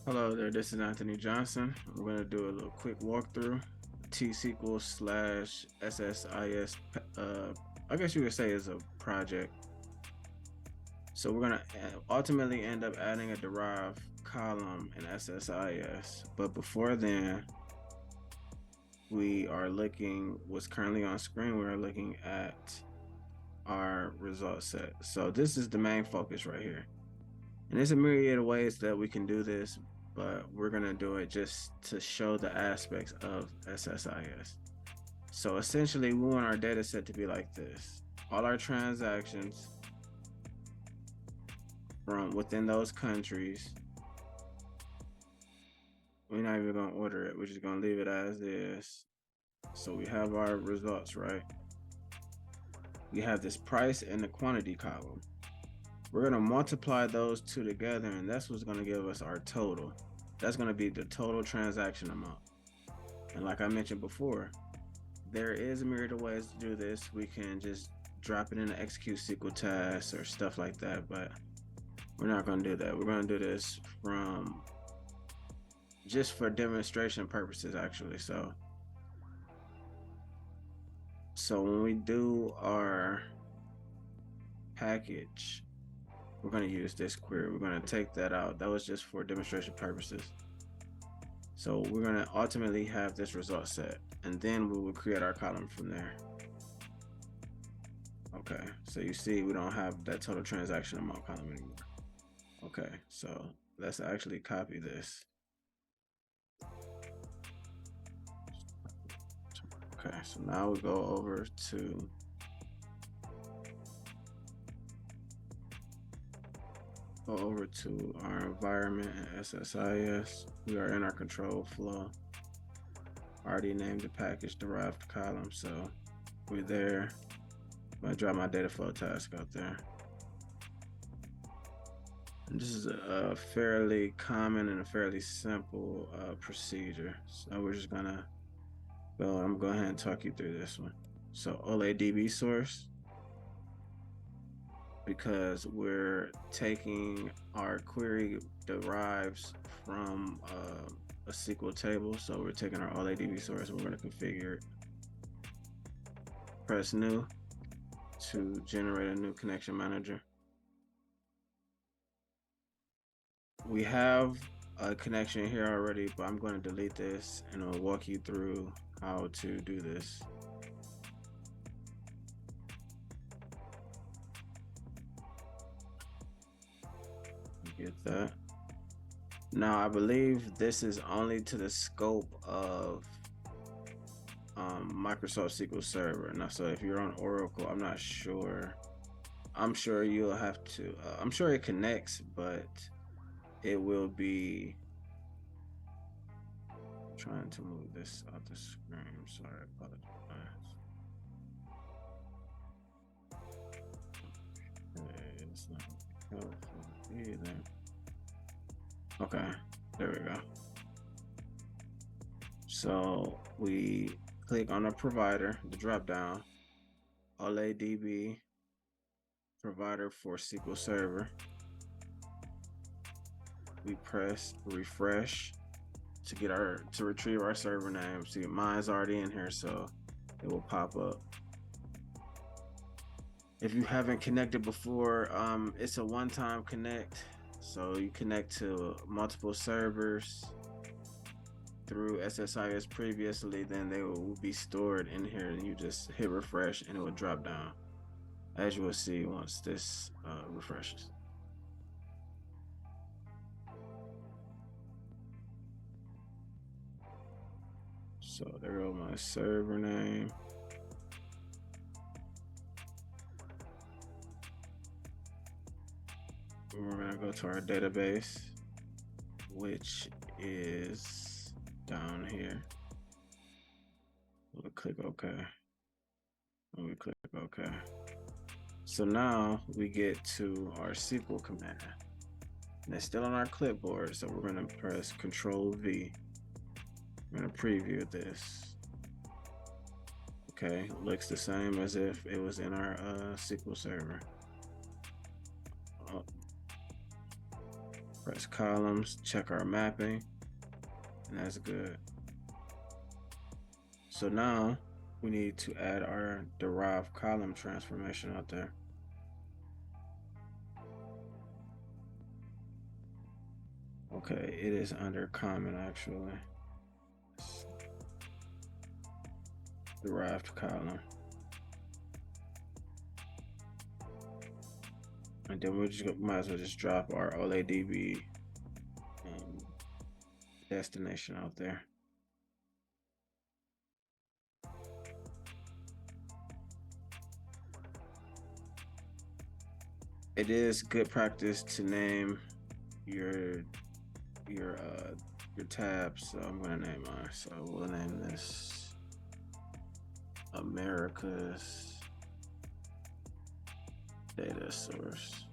Hello there, this is Anthony Johnson. We're going to do a little quick walkthrough. T-SQL slash SSIS, I guess you could say is a project. So we're going to ultimately end up adding a derived column in SSIS. But before then, we are looking, what's currently on screen, we are looking at our result set. So this is the main focus right here. And there's a myriad of ways that we can do this, but we're gonna do it just to show the aspects of SSIS. So essentially, we want our data set to be like this. All our transactions from within those countries, we're not even gonna order it. We're just gonna leave it as is. So we have our results, right? We have this price and the quantity column. We're going to multiply those two together, and that's what's going to give us our total. That's going to be the total transaction amount. And like I mentioned before, there is a myriad of ways to do this. We can just drop it in an execute SQL task or stuff like that, but we're not going to do that. We're going to do this from just for demonstration purposes, actually. So when we do our package, we're going to use this query. We're going to take that out. That was just for demonstration purposes. So we're going to ultimately have this result set, and then we will create our column from there. Okay, so you see we don't have that total transaction amount column anymore. Okay, so let's actually copy this. Okay, so now we go over to our environment in SSIS. We are in our control flow. I already named the package derived column, so we're there. I'm gonna drop my data flow task out there. And this is a fairly common and a fairly simple procedure. So we're just gonna go. I'm going to go ahead and talk you through this one. So OLADB source, because we're taking our query derives from a SQL table. So we're taking our OLADB source and we're going to configure it. Press new to generate a new connection manager. We have a connection here already, but I'm going to delete this and I'll walk you through how to do this. Get that. Now I believe this is only to the scope of Microsoft SQL Server. Now, so if you're on Oracle, I'm not sure. I'm sure you'll have to. I'm sure it connects, but it will be. I'm trying to move this out the screen. I'm sorry, I apologize. Okay, it's not helpful either. Okay, there we go. So we click on a provider, the drop down, OLADB provider for SQL Server. We press refresh to get to retrieve our server name. See, mine's already in here, so it will pop up. If you haven't connected before, it's a one-time connect. So you connect to multiple servers through SSIS previously, then they will be stored in here, and you just hit refresh and it will drop down, as you will see once this refreshes. So there go my server name. We're gonna go to our database, which is down here. We'll click OK. And we click OK. So now we get to our SQL command. And it's still on our clipboard, so we're gonna press Control V. I'm gonna preview this. Okay, looks the same as if it was in our SQL server. Press columns, check our mapping, and that's good. So now we need to add our derived column transformation out there. Okay, it is under common actually. Derived column. And then might as well just drop our OLADB destination out there. It is good practice to name your tabs. So I'm gonna name mine. So we'll name this America's data source.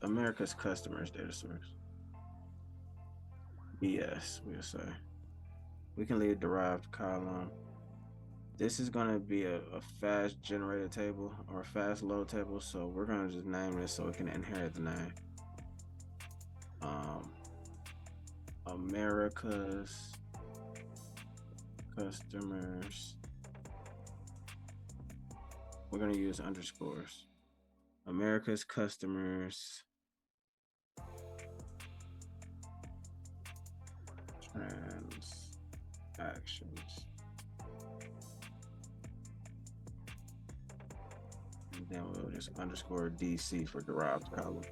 America's customers data source. BS, we'll say. We can leave derived column. This is going to be a fast generated table or a fast load table, so we're going to just name this so it can inherit the name. America's customers. We're going to use underscores. America's customers transactions. And then we'll just underscore DC for derived column.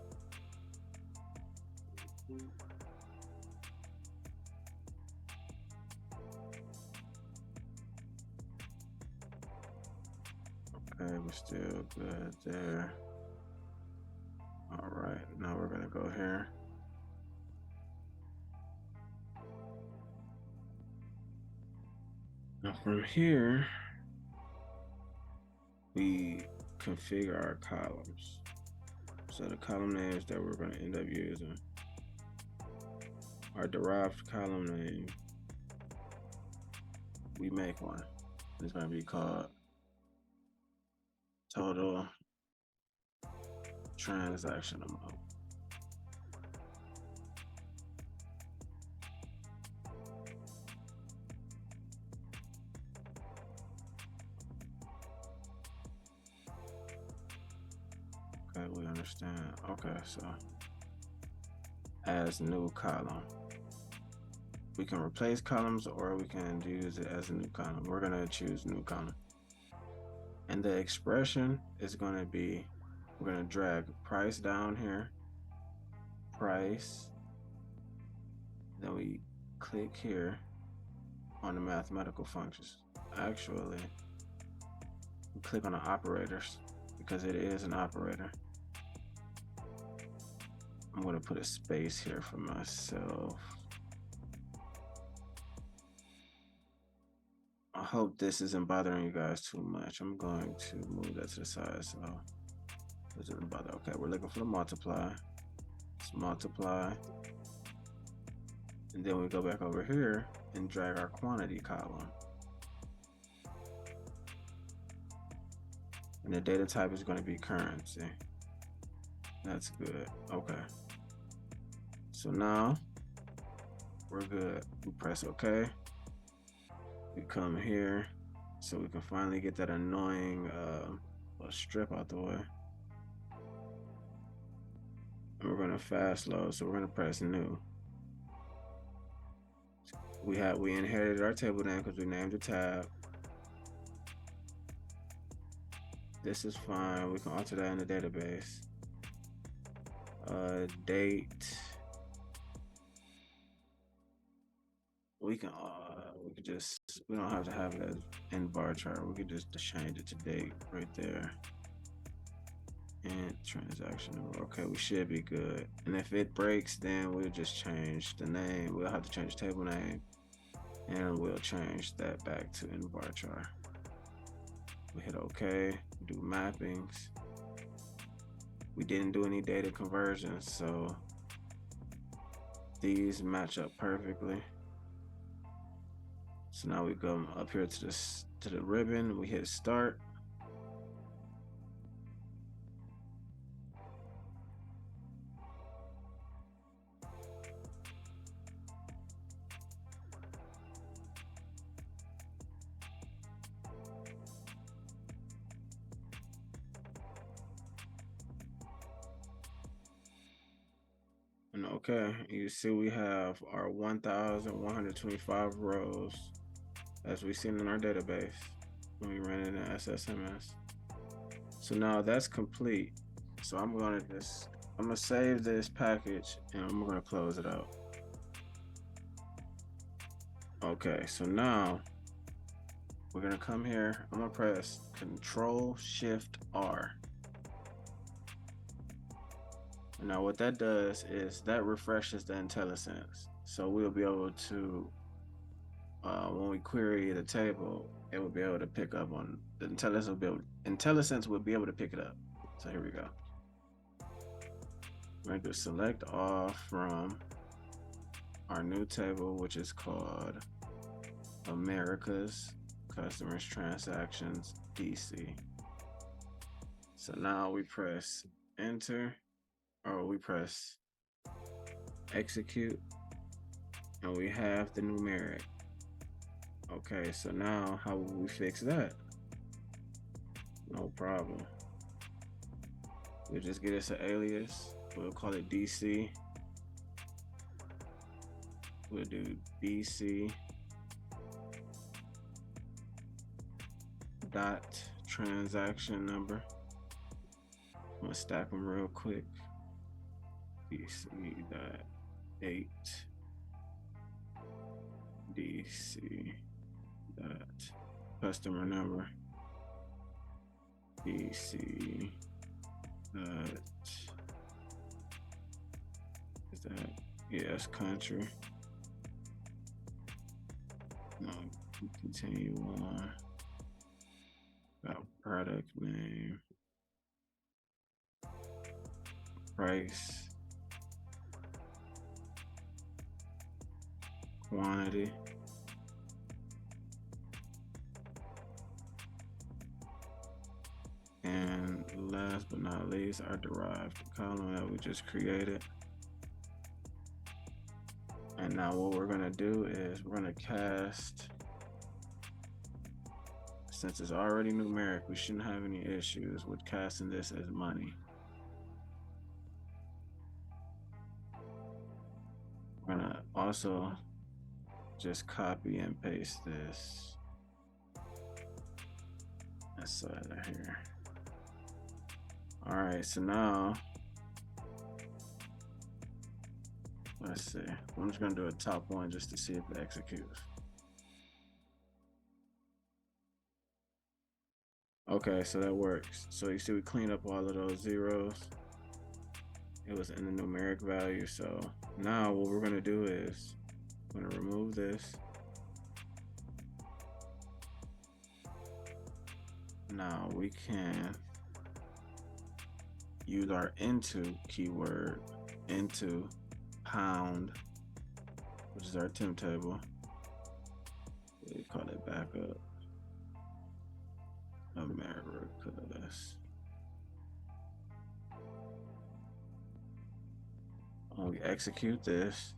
Okay, we're still good there. All right, now we're gonna go here. Now from here, we configure our columns. So the column names that we're gonna end up using. Our derived column name, we make one. It's gonna be called total transaction amount. Okay, we understand. Okay, so as new column. We can replace columns or we can use it as a new column. We're gonna choose new column. And the expression is gonna be, we're gonna drag price down here, price, then we click here on the mathematical functions. Actually, we click on the operators because it is an operator. I'm gonna put a space here for myself. I hope this isn't bothering you guys too much. I'm going to move that to the side so it doesn't bother. Okay, we're looking for the multiply. Let's multiply. And then we go back over here and drag our quantity column. And the data type is going to be currency. That's good. Okay. So now we're good. We press OK. We come here so we can finally get that annoying strip out the way. And we're going to fast load. So we're going to press new. We inherited our table name because we named the tab. This is fine. We can alter that in the database. Date. We don't have to have it as in bar chart. We could just change it to date right there. And transaction number. Okay, we should be good. And if it breaks, then we'll just change the name. We'll have to change the table name. And we'll change that back to in bar chart. We hit OK, do mappings. We didn't do any data conversions, so these match up perfectly. So now we go up here to the ribbon, we hit start. And okay, you see we have our 1,125 rows as we seen in our database when we ran it in SSMS. So now that's complete. So I'm gonna save this package and I'm gonna close it out. Okay, so now we're gonna come here. I'm gonna press Control-Shift-R. And now what that does is that refreshes the IntelliSense. So we'll be able to, when we query the table, it will be able to pick up on the IntelliSense will be able to pick it up. So here we go. We're going to select all from our new table, which is called Americas Customers Transactions DC. So now we press enter, or we press execute, and we have the numeric. Okay, so now how will we fix that? No problem. We'll just get us an alias. We'll call it DC. We'll do DC dot transaction number. I'm gonna stack them real quick. DC dot date. DC dot customer number. DC dot is that yes country. No, continue on. Got product name, price, quantity, and last but not least, our derived column that we just created. And now what we're gonna do is we're gonna cast, since it's already numeric, we shouldn't have any issues with casting this as money. We're gonna also just copy and paste this inside of here. All right, so now let's see. I'm just gonna do a top one just to see if it executes. Okay, so that works. So you see we clean up all of those zeros. It was in the numeric value. So now what we're gonna do is I'm gonna remove this. Now we can use our into keyword, into pound, which is our temp table. We call it backup Americas. We execute this.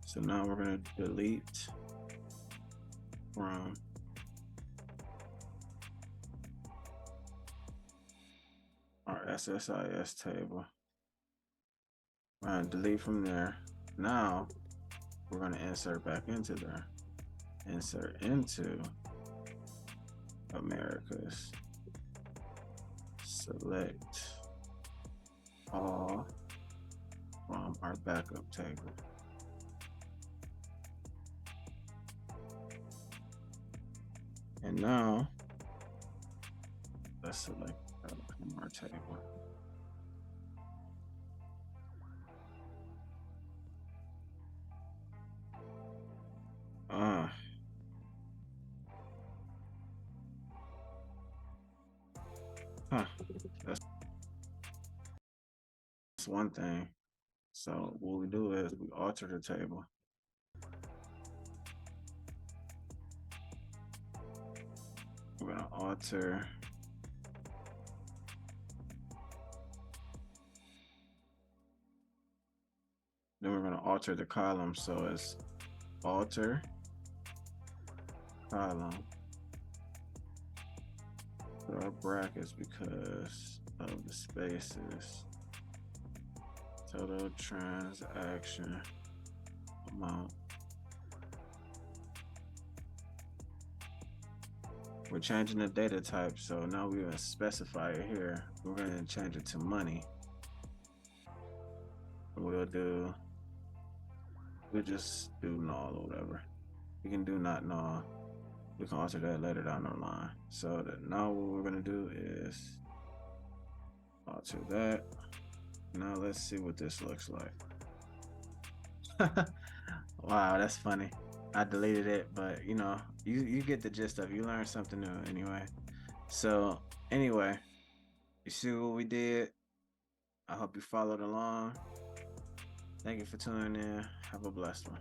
So now we're going to delete from our SSIS table. We're going to delete from there. Now we're going to insert back into there. Insert into Americas. Select all from our backup table. And now let's select from our table. That's one thing. So what we do is we alter the table. We're gonna alter then we're gonna alter the column, so it's alter column our brackets because of the spaces. Total transaction amount. We're changing the data type, so now we're gonna specify it here. We're gonna change it to money. We'll just do null or whatever. We can do not null. We can alter that later down the line. So that now what we're gonna do is alter that. Now let's see what this looks like. Wow, that's funny. I deleted it, but you get the gist of it. You learn something new anyway. So anyway, you see what we did? I hope you followed along. Thank you for tuning in. Have a blessed one.